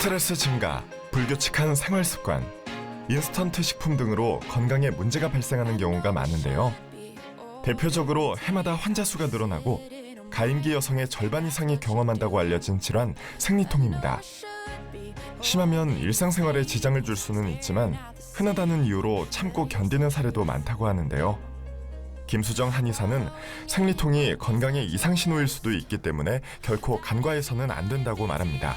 스트레스 증가, 불규칙한 생활 습관, 인스턴트 식품 등으로 건강에 문제가 발생하는 경우가 많은데요. 대표적으로 해마다 환자 수가 늘어나고 가임기 여성의 절반 이상이 경험한다고 알려진 질환 생리통입니다. 심하면 일상생활에 지장을 줄 수는 있지만 흔하다는 이유로 참고 견디는 사례도 많다고 하는데요. 김수정 한의사는 생리통이 건강의 이상 신호일 수도 있기 때문에 결코 간과해서는 안 된다고 말합니다.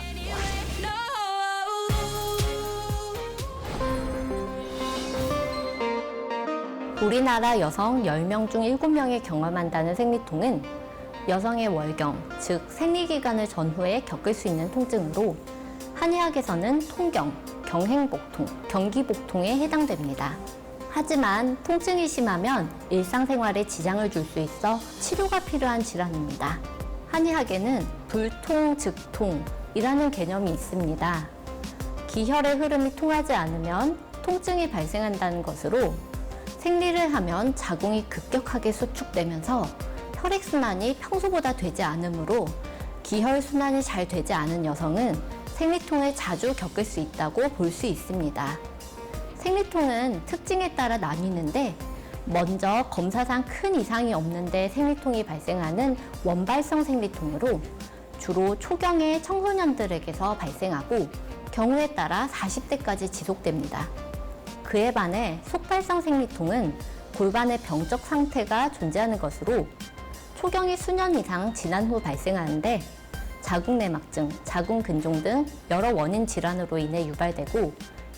우리나라 여성 10명 중 7명이 경험한다는 생리통은 여성의 월경, 즉 생리기간을 전후에 겪을 수 있는 통증으로 한의학에서는 통경, 경행복통, 경기복통에 해당됩니다. 하지만 통증이 심하면 일상생활에 지장을 줄 수 있어 치료가 필요한 질환입니다. 한의학에는 불통즉통이라는 개념이 있습니다. 기혈의 흐름이 통하지 않으면 통증이 발생한다는 것으로 생리를 하면 자궁이 급격하게 수축되면서 혈액순환이 평소보다 되지 않으므로 기혈순환이 잘 되지 않은 여성은 생리통을 자주 겪을 수 있다고 볼 수 있습니다. 생리통은 특징에 따라 나뉘는데 먼저 검사상 큰 이상이 없는데 생리통이 발생하는 원발성 생리통으로 주로 초경의 청소년들에게서 발생하고 경우에 따라 40대까지 지속됩니다. 그에 반해 속발성 생리통은 골반의 병적 상태가 존재하는 것으로 초경이 수년 이상 지난 후 발생하는데 자궁내막증, 자궁근종 등 여러 원인 질환으로 인해 유발되고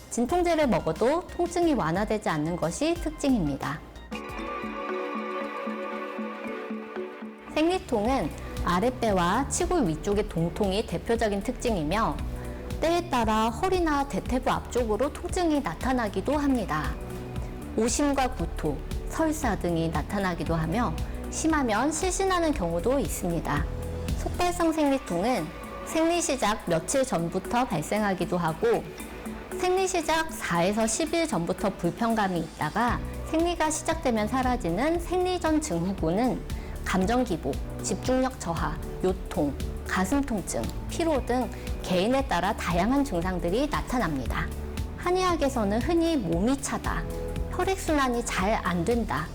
진통제를 먹어도 통증이 완화되지 않는 것이 특징입니다. 생리통은 아랫배와 치골 위쪽의 동통이 대표적인 특징이며 때에 따라 허리나 대퇴부 앞쪽으로 통증이 나타나기도 합니다. 오심과 구토, 설사 등이 나타나기도 하며 심하면 실신하는 경우도 있습니다. 속발성 생리통은 생리 시작 며칠 전부터 발생하기도 하고 생리 시작 4에서 10일 전부터 불편감이 있다가 생리가 시작되면 사라지는 생리전 증후군은 감정 기복, 집중력 저하, 요통, 가슴 통증, 피로 등 개인에 따라 다양한 증상들이 나타납니다. 한의학에서는 흔히 몸이 차다, 혈액순환이 잘 안 된다,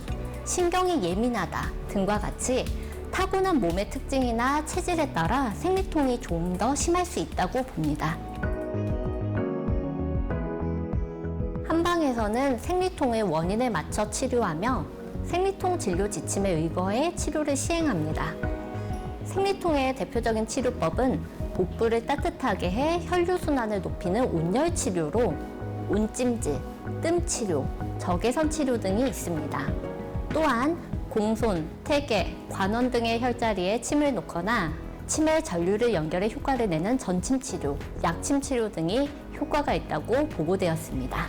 신경이 예민하다 등과 같이 타고난 몸의 특징이나 체질에 따라 생리통이 좀 더 심할 수 있다고 봅니다. 한방에서는 생리통의 원인에 맞춰 치료하며 생리통 진료 지침에 의거해 치료를 시행합니다. 생리통의 대표적인 치료법은 복부를 따뜻하게 해 혈류순환을 높이는 온열 치료로 온찜질, 뜸치료, 적외선 치료 등이 있습니다. 또한 공손, 태계, 관원 등의 혈자리에 침을 놓거나 침에 전류를 연결해 효과를 내는 전침 치료, 약침 치료 등이 효과가 있다고 보고되었습니다.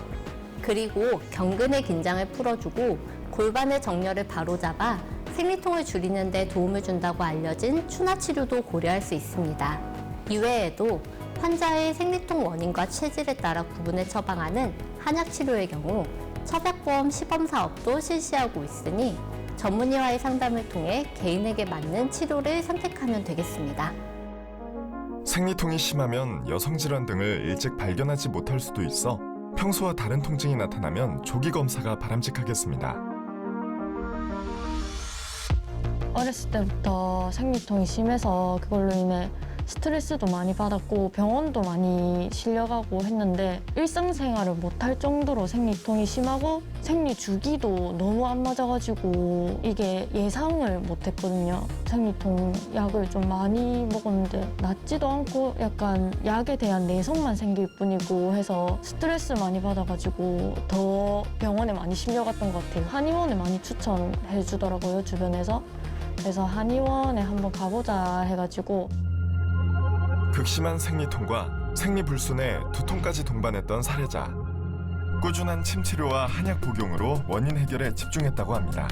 그리고 경근의 긴장을 풀어주고 골반의 정렬을 바로잡아 생리통을 줄이는 데 도움을 준다고 알려진 추나 치료도 고려할 수 있습니다. 이외에도 환자의 생리통 원인과 체질에 따라 구분해 처방하는 한약 치료의 경우 처방보험 시범 사업도 실시하고 있으니 전문의와의 상담을 통해 개인에게 맞는 치료를 선택하면 되겠습니다. 생리통이 심하면 여성 질환 등을 일찍 발견하지 못할 수도 있어 평소와 다른 통증이 나타나면 조기 검사가 바람직하겠습니다. 어렸을 때부터 생리통이 심해서 그걸로 인해 스트레스도 많이 받았고 병원도 많이 실려가고 했는데 일상생활을 못할 정도로 생리통이 심하고 생리 주기도 너무 안 맞아가지고 이게 예상을 못했거든요. 생리통 약을 좀 많이 먹었는데 낫지도 않고 약간 약에 대한 내성만 생길 뿐이고 해서 스트레스 많이 받아가지고 더 병원에 많이 실려갔던 것 같아요. 한의원에 많이 추천해 주더라고요, 주변에서. 그래서 한의원에 한번 가보자 해가지고 극심한 생리통과 생리불순에 두통까지 동반했던 사례자. 꾸준한 침치료와 한약 복용으로 원인 해결에 집중했다고 합니다.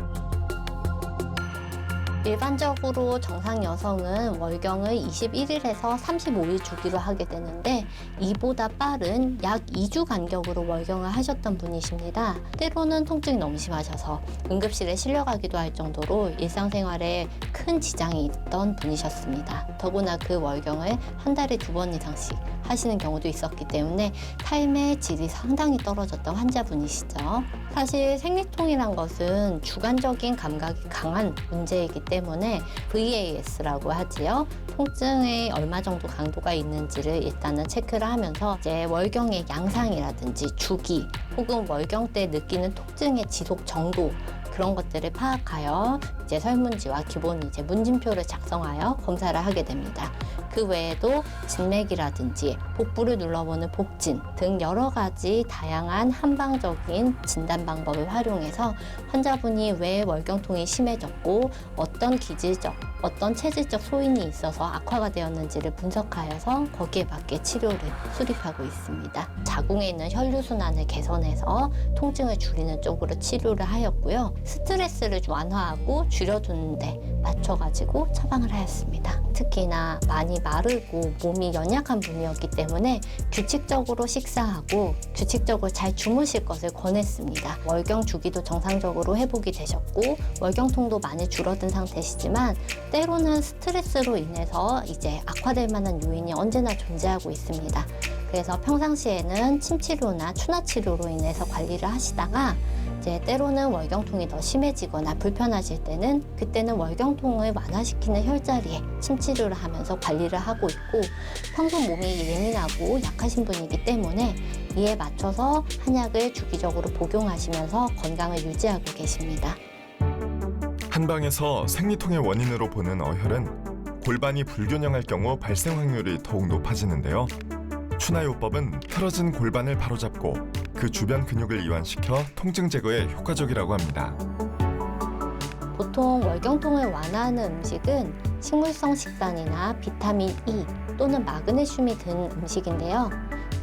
일반적으로 정상 여성은 월경을 21일에서 35일 주기로 하게 되는데 이보다 빠른 약 2주 간격으로 월경을 하셨던 분이십니다. 때로는 통증이 너무 심하셔서 응급실에 실려가기도 할 정도로 일상생활에 큰 지장이 있던 분이셨습니다. 더구나 그 월경을 한 달에 2번 이상씩 하시는 경우도 있었기 때문에 삶의 질이 상당히 떨어졌던 환자분이시죠. 사실 생리통이란 것은 주관적인 감각이 강한 문제이기 때문에 VAS라고 하지요. 통증에 얼마 정도 강도가 있는지를 일단은 체크를 하면서 이제 월경의 양상이라든지 주기 혹은 월경 때 느끼는 통증의 지속 정도 그런 것들을 파악하여 이제 설문지와 기본 이제 문진표를 작성하여 검사를 하게 됩니다. 그 외에도 진맥이라든지 복부를 눌러보는 복진 등 여러 가지 다양한 한방적인 진단 방법을 활용해서 환자분이 왜 월경통이 심해졌고 어떤 기질적, 어떤 체질적 소인이 있어서 악화가 되었는지를 분석하여서 거기에 맞게 치료를 수립하고 있습니다. 자궁에 있는 혈류순환을 개선해서 통증을 줄이는 쪽으로 치료를 하였고요. 스트레스를 완화하고 줄여두는 데 맞춰가지고 처방을 하였습니다. 특히나 많이 마르고 몸이 연약한 분이었기 때문에 규칙적으로 식사하고 규칙적으로 잘 주무실 것을 권했습니다. 월경 주기도 정상적으로 회복이 되셨고 월경통도 많이 줄어든 상태시지만 때로는 스트레스로 인해서 이제 악화될 만한 요인이 언제나 존재하고 있습니다. 그래서 평상시에는 침치료나 추나치료로 인해서 관리를 하시다가 이제 때로는 월경통이 더 심해지거나 불편하실 때는 그때는 월경통을 완화시키는 혈자리에 침치료를 하면서 관리를 하고 있고 평소 몸이 예민하고 약하신 분이기 때문에 이에 맞춰서 한약을 주기적으로 복용하시면서 건강을 유지하고 계십니다. 한방에서 생리통의 원인으로 보는 어혈은 골반이 불균형할 경우 발생 확률이 더욱 높아지는데요. 추나요법은 틀어진 골반을 바로잡고 그 주변 근육을 이완시켜 통증 제거에 효과적이라고 합니다. 보통 월경통을 완화하는 음식은 식물성 식단이나 비타민 E 또는 마그네슘이 든 음식인데요.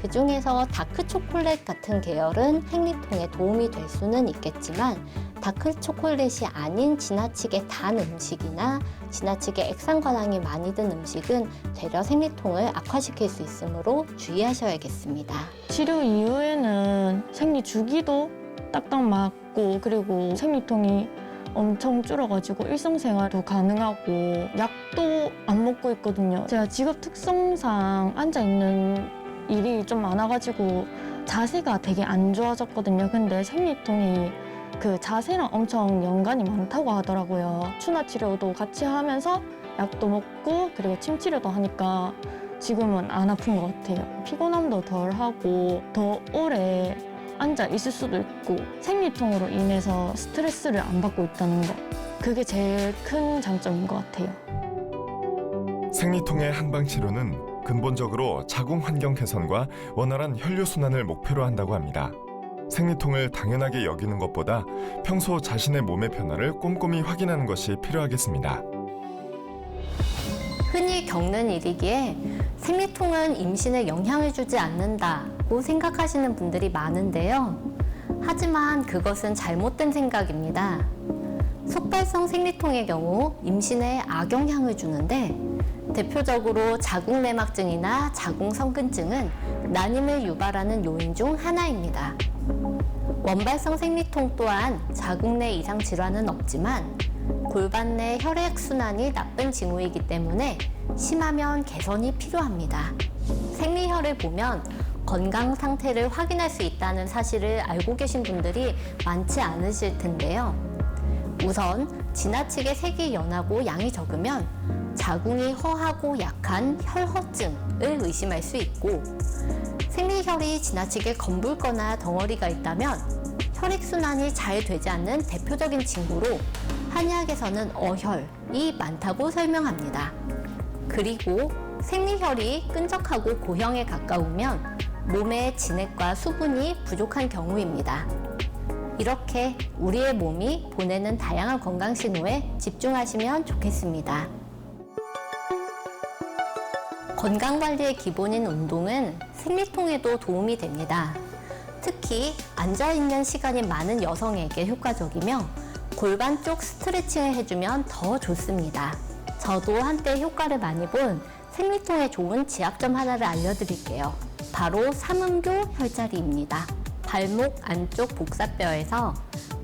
그 중에서 다크 초콜릿 같은 계열은 생리통에 도움이 될 수는 있겠지만 다크 초콜릿이 아닌 지나치게 단 음식이나 지나치게 액상과당이 많이 든 음식은 되려 생리통을 악화시킬 수 있으므로 주의하셔야겠습니다. 치료 이후에는 생리 주기도 딱딱 맞고 그리고 생리통이 엄청 줄어가지고 일상생활도 가능하고 약도 안 먹고 있거든요. 제가 직업 특성상 앉아있는 일이 좀 많아가지고 자세가 되게 안 좋아졌거든요. 근데 생리통이 그 자세랑 엄청 연관이 많다고 하더라고요. 추나 치료도 같이 하면서 약도 먹고 그리고 침 치료도 하니까 지금은 안 아픈 것 같아요. 피곤함도 덜 하고 더 오래 앉아 있을 수도 있고 생리통으로 인해서 스트레스를 안 받고 있다는 거 그게 제일 큰 장점인 것 같아요. 생리통의 한방 치료는 근본적으로 자궁 환경 개선과 원활한 혈류 순환을 목표로 한다고 합니다. 생리통을 당연하게 여기는 것보다 평소 자신의 몸의 변화를 꼼꼼히 확인하는 것이 필요하겠습니다. 흔히 겪는 일이기에 생리통은 임신에 영향을 주지 않는다고 생각하시는 분들이 많은데요. 하지만 그것은 잘못된 생각입니다. 속발성 생리통의 경우 임신에 악영향을 주는데 대표적으로 자궁내막증이나 자궁성근증은 난임을 유발하는 요인 중 하나입니다. 원발성 생리통 또한 자궁 내 이상 질환은 없지만 골반 내 혈액순환이 나쁜 징후이기 때문에 심하면 개선이 필요합니다. 생리혈을 보면 건강 상태를 확인할 수 있다는 사실을 알고 계신 분들이 많지 않으실 텐데요. 우선 지나치게 색이 연하고 양이 적으면 자궁이 허하고 약한 혈허증을 의심할 수 있고 생리혈이 지나치게 검붉거나 덩어리가 있다면 혈액순환이 잘 되지 않는 대표적인 징후로 한의학에서는 어혈이 많다고 설명합니다. 그리고 생리혈이 끈적하고 고형에 가까우면 몸에 진액과 수분이 부족한 경우입니다. 이렇게 우리의 몸이 보내는 다양한 건강 신호에 집중하시면 좋겠습니다. 건강관리의 기본인 운동은 생리통에도 도움이 됩니다. 특히 앉아있는 시간이 많은 여성에게 효과적이며 골반 쪽 스트레칭을 해주면 더 좋습니다. 저도 한때 효과를 많이 본 생리통에 좋은 지압점 하나를 알려드릴게요. 바로 삼음교 혈자리입니다. 발목 안쪽 복사뼈에서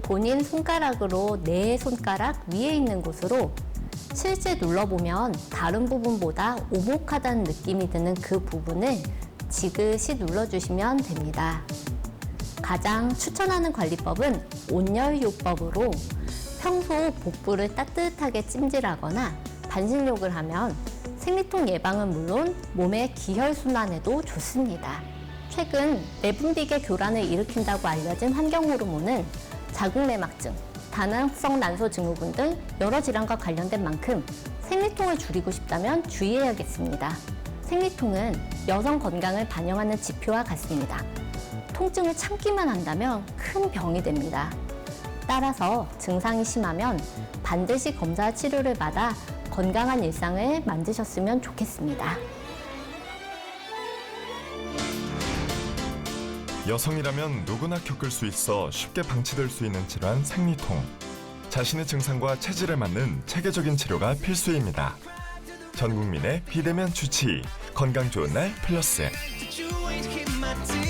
본인 손가락으로 내 손가락 위에 있는 곳으로 실제 눌러보면 다른 부분보다 오목하다는 느낌이 드는 그 부분을 지그시 눌러주시면 됩니다. 가장 추천하는 관리법은 온열요법으로 평소 복부를 따뜻하게 찜질하거나 반신욕을 하면 생리통 예방은 물론 몸의 기혈순환에도 좋습니다. 최근 내분비계 교란을 일으킨다고 알려진 환경호르몬은 자궁내막증, 다낭성 난소 증후군 등 여러 질환과 관련된 만큼 생리통을 줄이고 싶다면 주의해야겠습니다. 생리통은 여성 건강을 반영하는 지표와 같습니다. 통증을 참기만 한다면 큰 병이 됩니다. 따라서 증상이 심하면 반드시 검사 치료를 받아 건강한 일상을 만드셨으면 좋겠습니다. 여성이라면 누구나 겪을 수 있어 쉽게 방치될 수 있는 질환 생리통. 자신의 증상과 체질에 맞는 체계적인 치료가 필수입니다. 전 국민의 비대면 주치, 건강 좋은 날 플러스. You ain't hit my teeth.